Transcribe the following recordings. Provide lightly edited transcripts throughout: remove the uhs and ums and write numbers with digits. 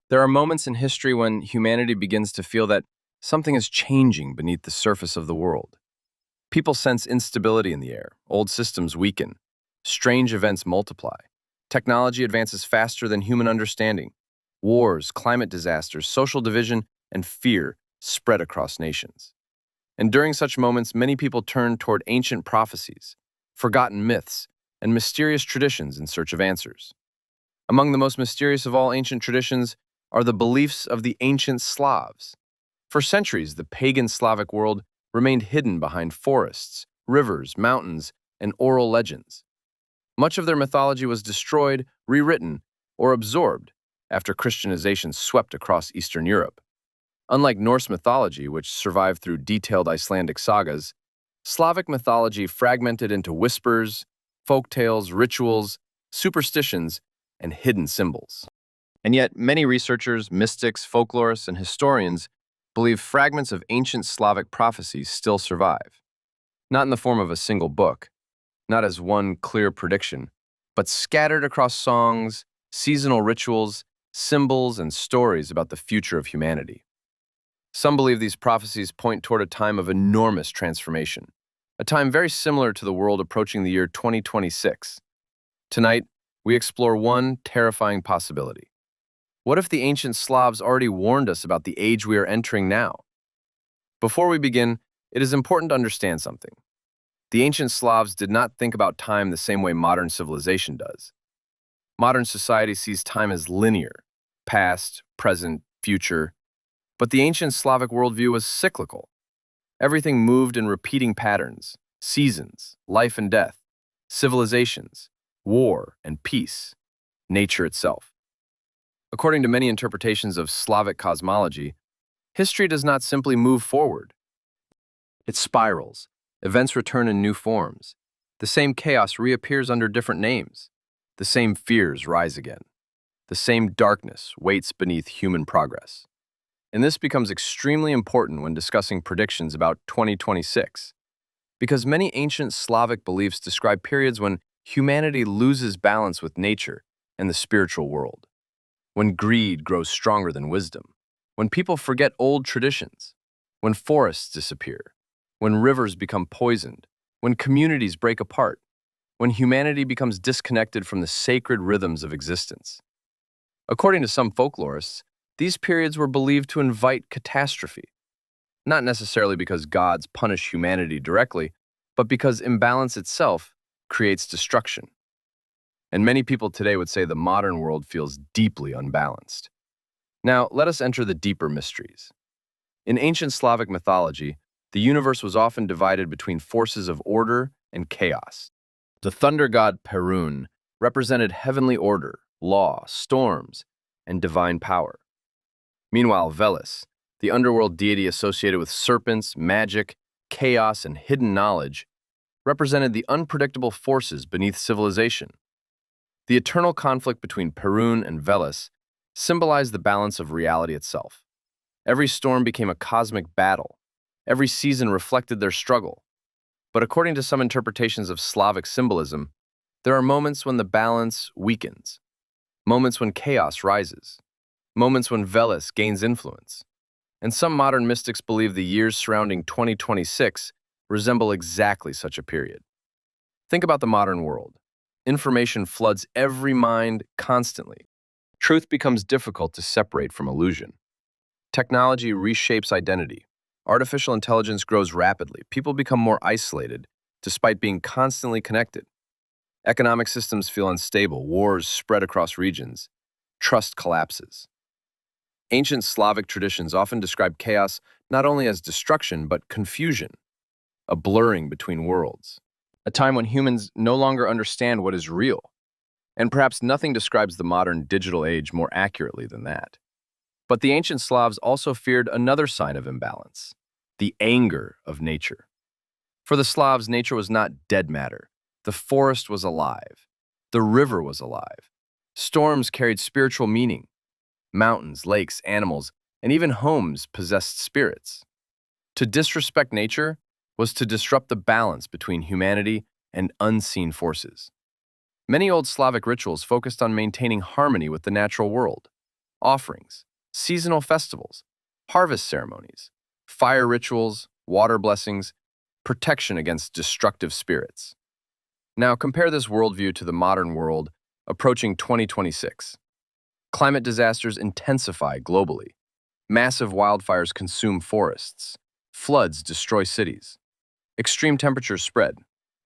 There are moments in history when humanity begins to feel that something is changing beneath the surface of the world. People sense instability in the air, old systems weaken, strange events multiply. Technology advances faster than human understanding. Wars, climate disasters, social division, and fear spread across nations. And during such moments, many people turn toward ancient prophecies, forgotten myths, and mysterious traditions in search of answers. Among the most mysterious of all ancient traditions are the beliefs of the ancient Slavs. For centuries, the pagan Slavic world remained hidden behind forests, rivers, mountains, and oral legends. Much of their mythology was destroyed, rewritten, or absorbed after Christianization swept across Eastern Europe. Unlike Norse mythology, which survived through detailed Icelandic sagas, Slavic mythology fragmented into whispers, folk tales, rituals, superstitions, and hidden symbols. And yet, many researchers, mystics, folklorists, and historians believe fragments of ancient Slavic prophecies still survive. Not in the form of a single book, not as one clear prediction, but scattered across songs, seasonal rituals, symbols, and stories about the future of humanity. Some believe these prophecies point toward a time of enormous transformation, a time very similar to the world approaching the year 2026. Tonight, we explore one terrifying possibility. What if the ancient Slavs already warned us about the age we are entering now? Before we begin, it is important to understand something. The ancient Slavs did not think about time the same way modern civilization does. Modern society sees time as linear, past, present, future, but the ancient Slavic worldview was cyclical. Everything moved in repeating patterns, seasons, life and death, civilizations, war and peace, nature itself. According to many interpretations of Slavic cosmology, history does not simply move forward. It spirals. Events return in new forms. The same chaos reappears under different names. The same fears rise again. The same darkness waits beneath human progress. And this becomes extremely important when discussing predictions about 2026, because many ancient Slavic beliefs describe periods when humanity loses balance with nature and the spiritual world, when greed grows stronger than wisdom, when people forget old traditions, when forests disappear, when rivers become poisoned, when communities break apart, when humanity becomes disconnected from the sacred rhythms of existence. According to some folklorists, these periods were believed to invite catastrophe, not necessarily because gods punish humanity directly, but because imbalance itself creates destruction. And many people today would say the modern world feels deeply unbalanced. Now, let us enter the deeper mysteries. In ancient Slavic mythology, the universe was often divided between forces of order and chaos. The thunder god Perun represented heavenly order, law, storms, and divine power. Meanwhile, Veles, the underworld deity associated with serpents, magic, chaos, and hidden knowledge, represented the unpredictable forces beneath civilization. The eternal conflict between Perun and Veles symbolized the balance of reality itself. Every storm became a cosmic battle. Every season reflected their struggle. But according to some interpretations of Slavic symbolism, there are moments when the balance weakens, moments when chaos rises, moments when Veles gains influence. And some modern mystics believe the years surrounding 2026 resemble exactly such a period. Think about the modern world. Information floods every mind constantly. Truth becomes difficult to separate from illusion. Technology reshapes identity. Artificial intelligence grows rapidly. People become more isolated, despite being constantly connected. Economic systems feel unstable. Wars spread across regions. Trust collapses. Ancient Slavic traditions often describe chaos not only as destruction, but confusion, a blurring between worlds, a time when humans no longer understand what is real. And perhaps nothing describes the modern digital age more accurately than that. But the ancient Slavs also feared another sign of imbalance, the anger of nature. For the Slavs, nature was not dead matter. The forest was alive. The river was alive. Storms carried spiritual meaning. Mountains, lakes, animals, and even homes possessed spirits. To disrespect nature was to disrupt the balance between humanity and unseen forces. Many old Slavic rituals focused on maintaining harmony with the natural world. offerings, seasonal festivals, harvest ceremonies, fire rituals, water blessings, protection against destructive spirits. Now compare this worldview to the modern world approaching 2026. Climate disasters intensify globally. Massive wildfires consume forests. Floods destroy cities. Extreme temperatures spread.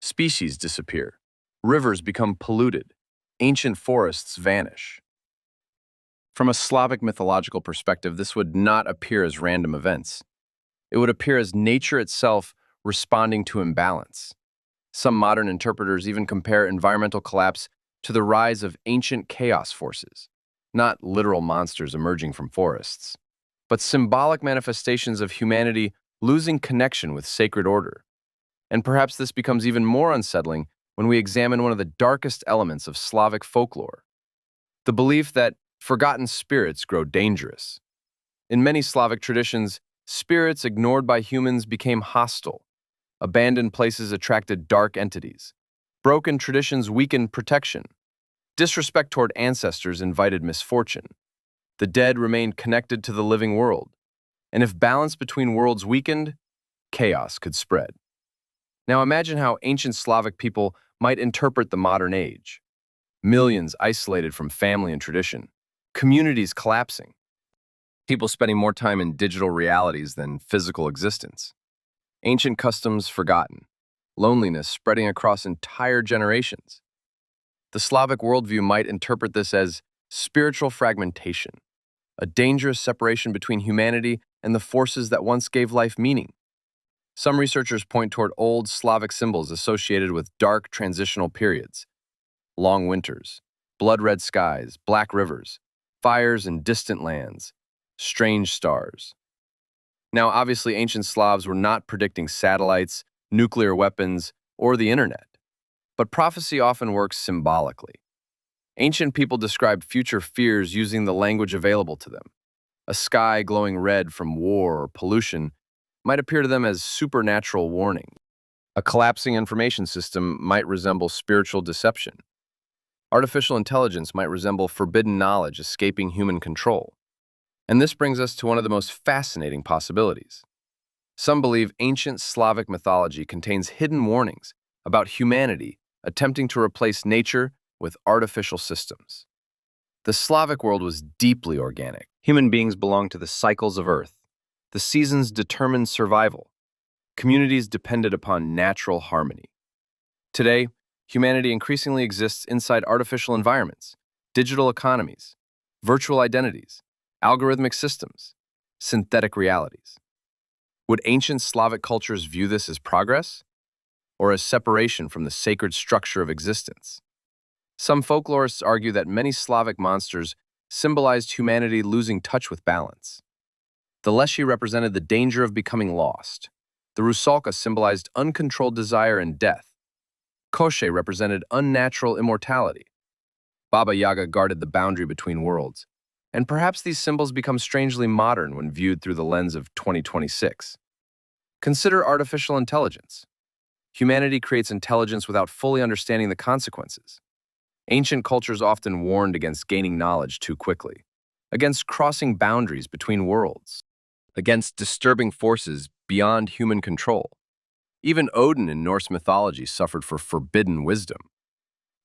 Species disappear. Rivers become polluted. Ancient forests vanish. From a Slavic mythological perspective, this would not appear as random events. It would appear as nature itself responding to imbalance. Some modern interpreters even compare environmental collapse to the rise of ancient chaos forces, not literal monsters emerging from forests, but symbolic manifestations of humanity losing connection with sacred order. And perhaps this becomes even more unsettling when we examine one of the darkest elements of Slavic folklore, the belief that forgotten spirits grow dangerous. In many Slavic traditions, spirits ignored by humans became hostile. Abandoned places attracted dark entities. Broken traditions weakened protection. Disrespect toward ancestors invited misfortune. The dead remained connected to the living world. And if balance between worlds weakened, chaos could spread. Now imagine how ancient Slavic people might interpret the modern age. Millions isolated from family and tradition. Communities collapsing. People spending more time in digital realities than physical existence. Ancient customs forgotten. Loneliness spreading across entire generations. The Slavic worldview might interpret this as spiritual fragmentation, a dangerous separation between humanity and the forces that once gave life meaning. Some researchers point toward old Slavic symbols associated with dark transitional periods: long winters, blood-red skies, black rivers, fires in distant lands, strange stars. Now, obviously, ancient Slavs were not predicting satellites, nuclear weapons, or the internet. But prophecy often works symbolically. Ancient people described future fears using the language available to them. A sky glowing red from war or pollution might appear to them as supernatural warning. A collapsing information system might resemble spiritual deception. Artificial intelligence might resemble forbidden knowledge escaping human control. And this brings us to one of the most fascinating possibilities. Some believe ancient Slavic mythology contains hidden warnings about humanity attempting to replace nature with artificial systems. The Slavic world was deeply organic. Human beings belonged to the cycles of Earth. The seasons determined survival. Communities depended upon natural harmony. Today, humanity increasingly exists inside artificial environments, digital economies, virtual identities, algorithmic systems, synthetic realities. Would ancient Slavic cultures view this as progress, or as separation from the sacred structure of existence? Some folklorists argue that many Slavic monsters symbolized humanity losing touch with balance. The Leshy represented the danger of becoming lost. The Rusalka symbolized uncontrolled desire and death. Koshche represented unnatural immortality. Baba Yaga guarded the boundary between worlds. And perhaps these symbols become strangely modern when viewed through the lens of 2026. Consider artificial intelligence. Humanity creates intelligence without fully understanding the consequences. Ancient cultures often warned against gaining knowledge too quickly, against crossing boundaries between worlds, against disturbing forces beyond human control. Even Odin in Norse mythology suffered for forbidden wisdom.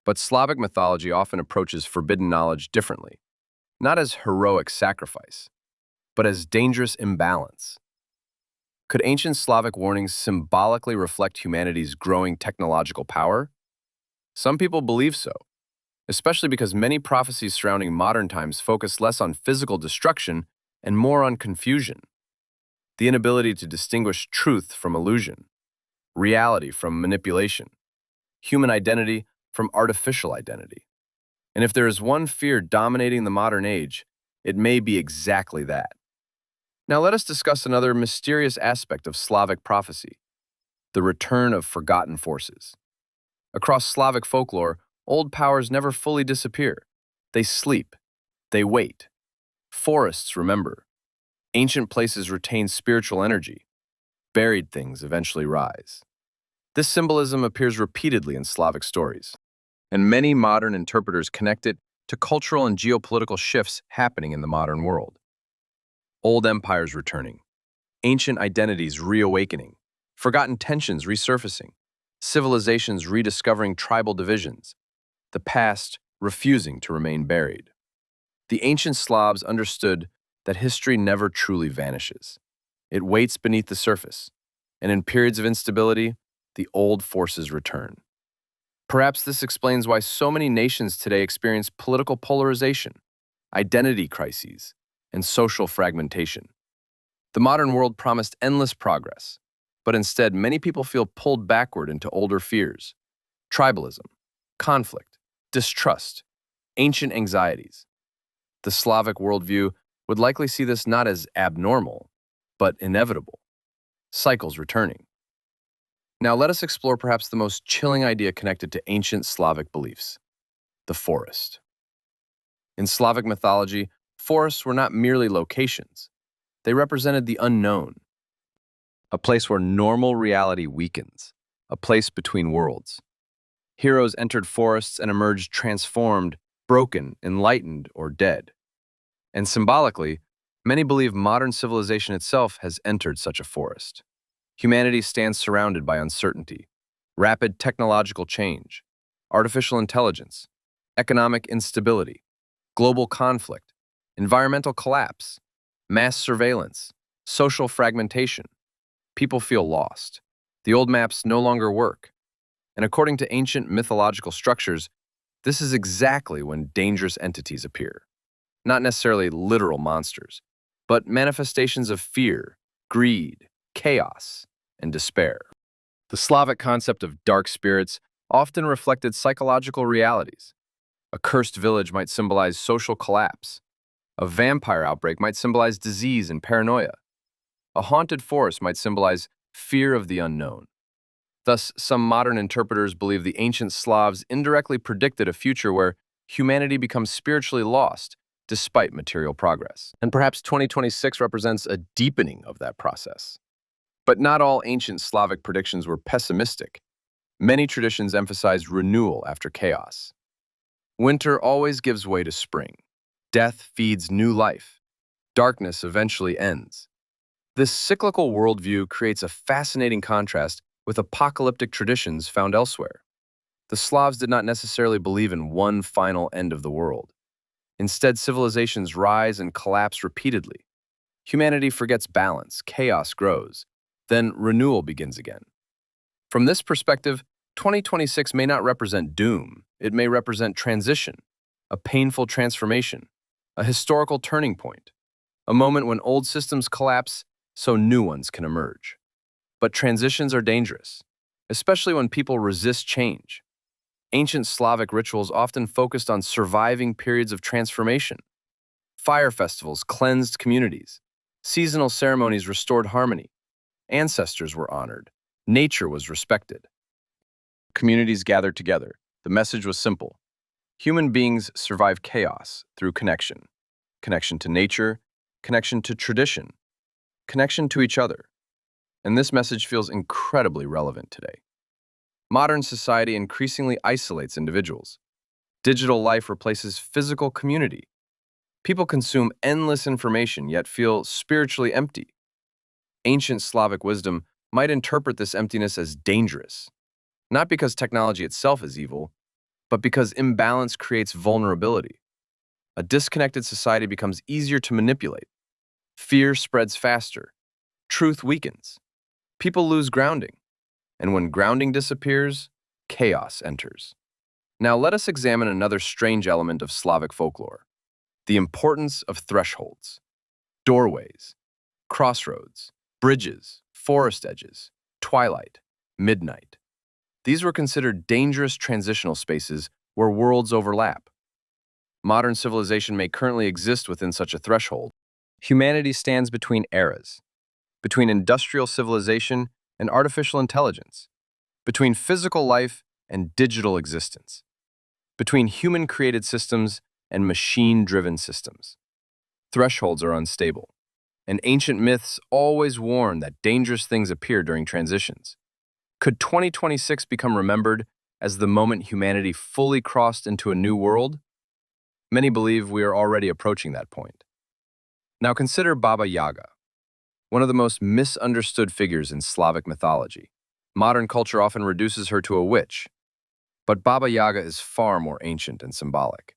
But Slavic mythology often approaches forbidden knowledge differently, not as heroic sacrifice, but as dangerous imbalance. Could ancient Slavic warnings symbolically reflect humanity's growing technological power? Some people believe so, especially because many prophecies surrounding modern times focus less on physical destruction and more on confusion. The inability to distinguish truth from illusion, reality from manipulation, human identity from artificial identity. And if there is one fear dominating the modern age, it may be exactly that. Now let us discuss another mysterious aspect of Slavic prophecy: the return of forgotten forces. Across Slavic folklore, old powers never fully disappear. They sleep. They wait. Forests remember. Ancient places retain spiritual energy. Buried things eventually rise. This symbolism appears repeatedly in Slavic stories, and many modern interpreters connect it to cultural and geopolitical shifts happening in the modern world. Old empires returning, ancient identities reawakening, forgotten tensions resurfacing, civilizations rediscovering tribal divisions, the past refusing to remain buried. The ancient Slavs understood that history never truly vanishes. It waits beneath the surface, and in periods of instability, the old forces return. Perhaps this explains why so many nations today experience political polarization, identity crises, and social fragmentation. The modern world promised endless progress, but instead many people feel pulled backward into older fears, tribalism, conflict, distrust, ancient anxieties. The Slavic worldview would likely see this not as abnormal, but inevitable, cycles returning. Now let us explore perhaps the most chilling idea connected to ancient Slavic beliefs, the forest. In Slavic mythology, forests were not merely locations. They represented the unknown, a place where normal reality weakens, a place between worlds. Heroes entered forests and emerged transformed, broken, enlightened, or dead. And symbolically, many believe modern civilization itself has entered such a forest. Humanity stands surrounded by uncertainty, rapid technological change, artificial intelligence, economic instability, global conflict, environmental collapse, mass surveillance, social fragmentation. People feel lost. The old maps no longer work. And according to ancient mythological structures, this is exactly when dangerous entities appear. Not necessarily literal monsters, but manifestations of fear, greed, chaos, and despair. The Slavic concept of dark spirits often reflected psychological realities. A cursed village might symbolize social collapse. A vampire outbreak might symbolize disease and paranoia. A haunted forest might symbolize fear of the unknown. Thus, some modern interpreters believe the ancient Slavs indirectly predicted a future where humanity becomes spiritually lost despite material progress. And perhaps 2026 represents a deepening of that process. But not all ancient Slavic predictions were pessimistic. Many traditions emphasized renewal after chaos. Winter always gives way to spring. Death feeds new life. Darkness eventually ends. This cyclical worldview creates a fascinating contrast with apocalyptic traditions found elsewhere. The Slavs did not necessarily believe in one final end of the world. Instead, civilizations rise and collapse repeatedly. Humanity forgets balance, chaos grows, then renewal begins again. From this perspective, 2026 may not represent doom. It may represent transition, a painful transformation, a historical turning point, a moment when old systems collapse so new ones can emerge. But transitions are dangerous, especially when people resist change. Ancient Slavic rituals often focused on surviving periods of transformation. Fire festivals cleansed communities. Seasonal ceremonies restored harmony. Ancestors were honored. Nature was respected. Communities gathered together. The message was simple. Human beings survive chaos through connection. Connection to nature, connection to tradition, connection to each other. And this message feels incredibly relevant today. Modern society increasingly isolates individuals. Digital life replaces physical community. People consume endless information yet feel spiritually empty. Ancient Slavic wisdom might interpret this emptiness as dangerous, not because technology itself is evil, but because imbalance creates vulnerability. A disconnected society becomes easier to manipulate. Fear spreads faster. Truth weakens. People lose grounding. And when grounding disappears, chaos enters. Now let us examine another strange element of Slavic folklore: the importance of thresholds, doorways, crossroads, bridges, forest edges, twilight, midnight. These were considered dangerous transitional spaces where worlds overlap. Modern civilization may currently exist within such a threshold. Humanity stands between eras, between industrial civilization and artificial intelligence, between physical life and digital existence, between human-created systems and machine-driven systems. Thresholds are unstable, and ancient myths always warn that dangerous things appear during transitions. Could 2026 become remembered as the moment humanity fully crossed into a new world? Many believe we are already approaching that point. Now consider Baba Yaga, one of the most misunderstood figures in Slavic mythology. Modern culture often reduces her to a witch, but Baba Yaga is far more ancient and symbolic.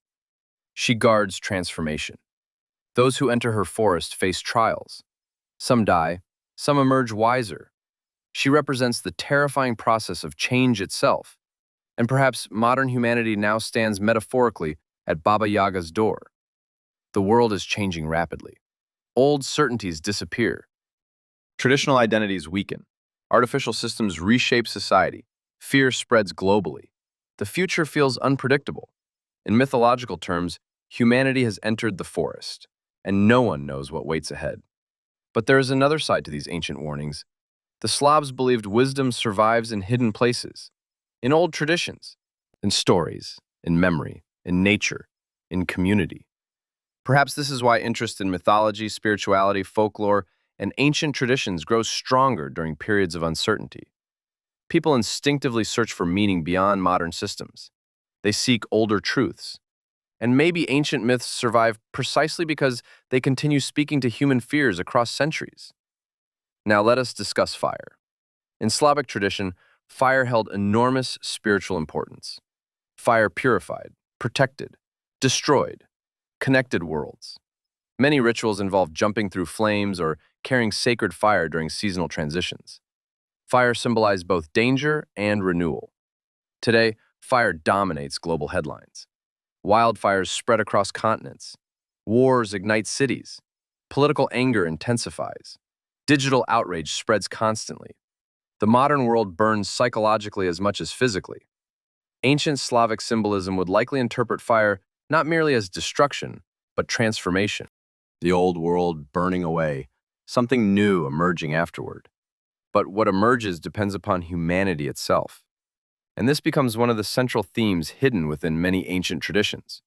She guards transformation. Those who enter her forest face trials. Some die, some emerge wiser. She represents the terrifying process of change itself, and perhaps modern humanity now stands metaphorically at Baba Yaga's door. The world is changing rapidly. Old certainties disappear. Traditional identities weaken. Artificial systems reshape society. Fear spreads globally. The future feels unpredictable. In mythological terms, humanity has entered the forest, and no one knows what waits ahead. But there is another side to these ancient warnings. The Slavs believed wisdom survives in hidden places, in old traditions, in stories, in memory, in nature, in community. Perhaps this is why interest in mythology, spirituality, folklore, and ancient traditions grows stronger during periods of uncertainty. People instinctively search for meaning beyond modern systems. They seek older truths. And maybe ancient myths survive precisely because they continue speaking to human fears across centuries. Now let us discuss fire. In Slavic tradition, fire held enormous spiritual importance. Fire purified, protected, destroyed, connected worlds. Many rituals involve jumping through flames or carrying sacred fire during seasonal transitions. Fire symbolized both danger and renewal. Today, fire dominates global headlines. Wildfires spread across continents. Wars ignite cities. Political anger intensifies. Digital outrage spreads constantly. The modern world burns psychologically as much as physically. Ancient Slavic symbolism would likely interpret fire not merely as destruction, but transformation. The old world burning away, something new emerging afterward. But what emerges depends upon humanity itself. And this becomes one of the central themes hidden within many ancient traditions.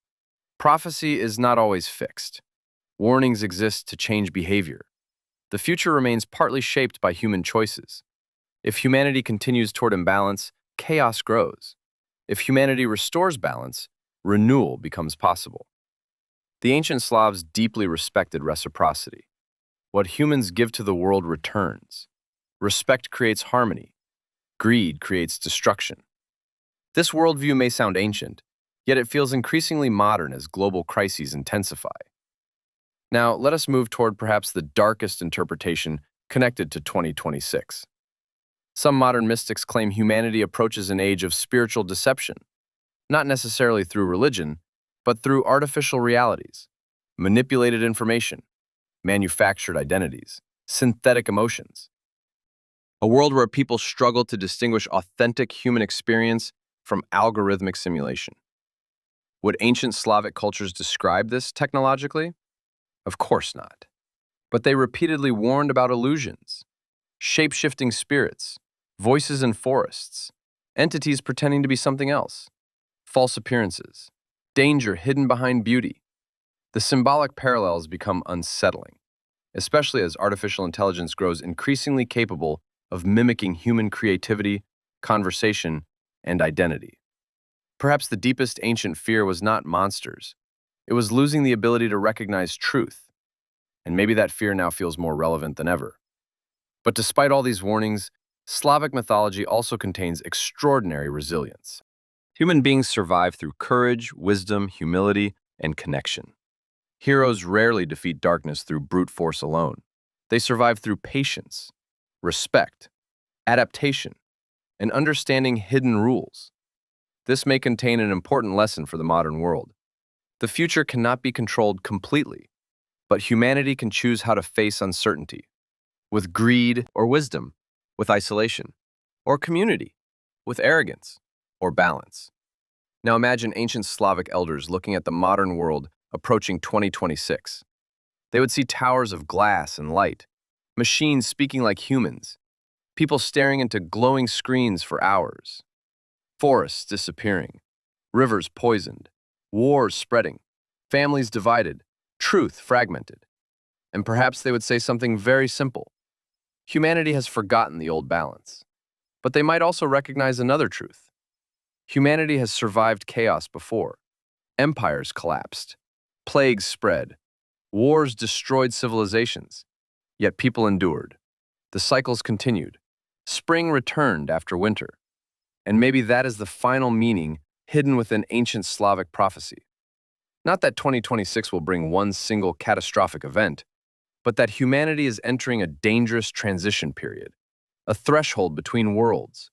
Prophecy is not always fixed. Warnings exist to change behavior. The future remains partly shaped by human choices. If humanity continues toward imbalance, chaos grows. If humanity restores balance, renewal becomes possible. The ancient Slavs deeply respected reciprocity. What humans give to the world returns. Respect creates harmony. Greed creates destruction. This worldview may sound ancient, yet it feels increasingly modern as global crises intensify. Now, let us move toward perhaps the darkest interpretation connected to 2026. Some modern mystics claim humanity approaches an age of spiritual deception, not necessarily through religion, but through artificial realities, manipulated information, manufactured identities, synthetic emotions. A world where people struggle to distinguish authentic human experience from algorithmic simulation. Would ancient Slavic cultures describe this technologically? Of course not. But they repeatedly warned about illusions, shape-shifting spirits, voices in forests, entities pretending to be something else, false appearances, danger hidden behind beauty. The symbolic parallels become unsettling, especially as artificial intelligence grows increasingly capable of mimicking human creativity, conversation, and identity. Perhaps the deepest ancient fear was not monsters. It was losing the ability to recognize truth. And maybe that fear now feels more relevant than ever. But despite all these warnings, Slavic mythology also contains extraordinary resilience. Human beings survive through courage, wisdom, humility, and connection. Heroes rarely defeat darkness through brute force alone. They survive through patience, respect, adaptation, and understanding hidden rules. This may contain an important lesson for the modern world. The future cannot be controlled completely, but humanity can choose how to face uncertainty, with greed or wisdom, with isolation, or community, with arrogance or balance. Now imagine ancient Slavic elders looking at the modern world approaching 2026. They would see towers of glass and light, machines speaking like humans, people staring into glowing screens for hours, forests disappearing, rivers poisoned, wars spreading, families divided, truth fragmented. And perhaps they would say something very simple. Humanity has forgotten the old balance. But they might also recognize another truth. Humanity has survived chaos before. Empires collapsed. Plagues spread. Wars destroyed civilizations. Yet people endured. The cycles continued. Spring returned after winter. And maybe that is the final meaning hidden within ancient Slavic prophecy. Not that 2026 will bring one single catastrophic event, but that humanity is entering a dangerous transition period, a threshold between worlds,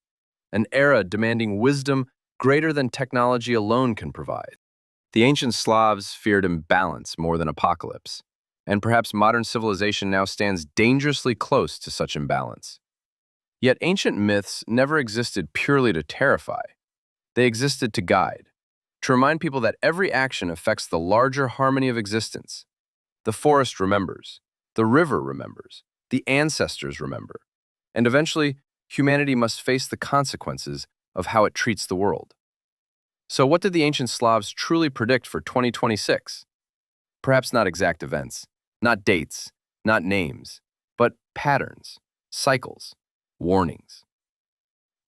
an era demanding wisdom greater than technology alone can provide. The ancient Slavs feared imbalance more than apocalypse, and perhaps modern civilization now stands dangerously close to such imbalance. Yet ancient myths never existed purely to terrify. They existed to guide, to remind people that every action affects the larger harmony of existence. The forest remembers, the river remembers, the ancestors remember, and eventually humanity must face the consequences of how it treats the world. So what did the ancient Slavs truly predict for 2026? Perhaps not exact events, not dates, not names, but patterns, cycles, warnings.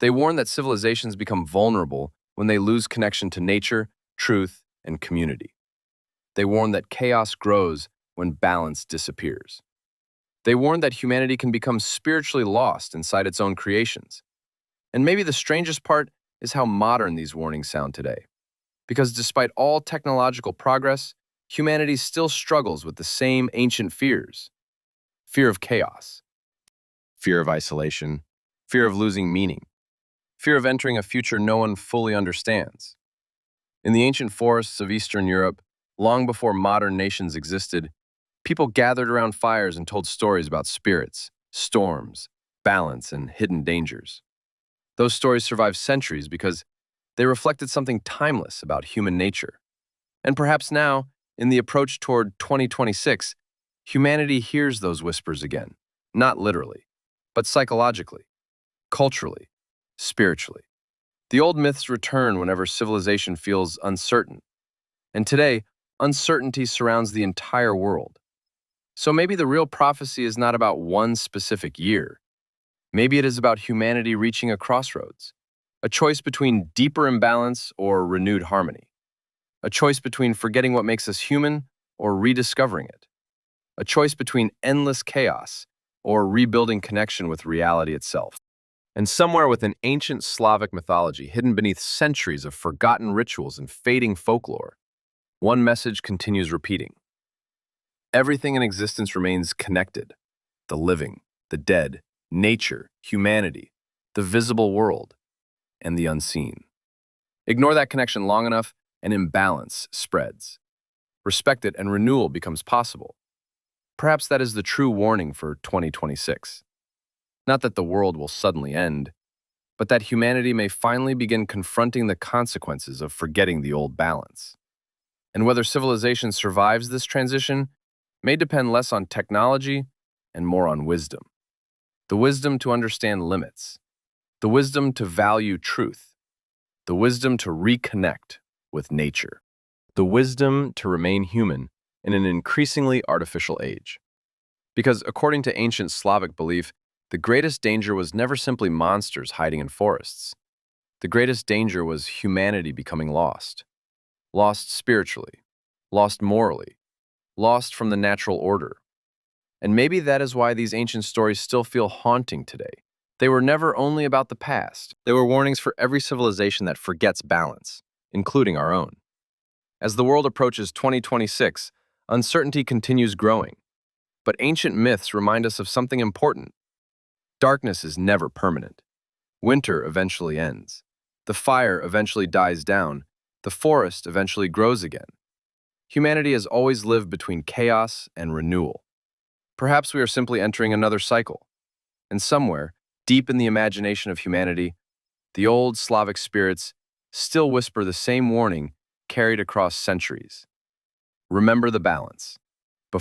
They warn that civilizations become vulnerable when they lose connection to nature, truth, and community. They warn that chaos grows when balance disappears. They warn that humanity can become spiritually lost inside its own creations. And maybe the strangest part is how modern these warnings sound today. Because despite all technological progress, humanity still struggles with the same ancient fears. Fear of chaos, fear of isolation, fear of losing meaning, fear of entering a future no one fully understands. In the ancient forests of Eastern Europe, long before modern nations existed, people gathered around fires and told stories about spirits, storms, balance, and hidden dangers. Those stories survived centuries because they reflected something timeless about human nature. And perhaps now, in the approach toward 2026, humanity hears those whispers again, not literally, but psychologically, culturally, spiritually. The old myths return whenever civilization feels uncertain. And today, uncertainty surrounds the entire world. So maybe the real prophecy is not about one specific year. Maybe it is about humanity reaching a crossroads, a choice between deeper imbalance or renewed harmony, a choice between forgetting what makes us human or rediscovering it, a choice between endless chaos or rebuilding connection with reality itself. And somewhere within ancient Slavic mythology, hidden beneath centuries of forgotten rituals and fading folklore, one message continues repeating. Everything in existence remains connected: the living, the dead, nature, humanity, the visible world, and the unseen. Ignore that connection long enough, and imbalance spreads. Respect it, and renewal becomes possible. Perhaps that is the true warning for 2026. Not that the world will suddenly end, but that humanity may finally begin confronting the consequences of forgetting the old balance. And whether civilization survives this transition may depend less on technology and more on wisdom. The wisdom to understand limits, the wisdom to value truth, the wisdom to reconnect with nature, the wisdom to remain human in an increasingly artificial age. Because according to ancient Slavic belief, the greatest danger was never simply monsters hiding in forests. The greatest danger was humanity becoming lost. Lost spiritually, lost morally, lost from the natural order. And maybe that is why these ancient stories still feel haunting today. They were never only about the past. They were warnings for every civilization that forgets balance, including our own. As the world approaches 2026, uncertainty continues growing. But ancient myths remind us of something important. Darkness is never permanent. Winter eventually ends. The fire eventually dies down. The forest eventually grows again. Humanity has always lived between chaos and renewal. Perhaps we are simply entering another cycle. And somewhere, deep in the imagination of humanity, the old Slavic spirits still whisper the same warning carried across centuries. Remember the balance.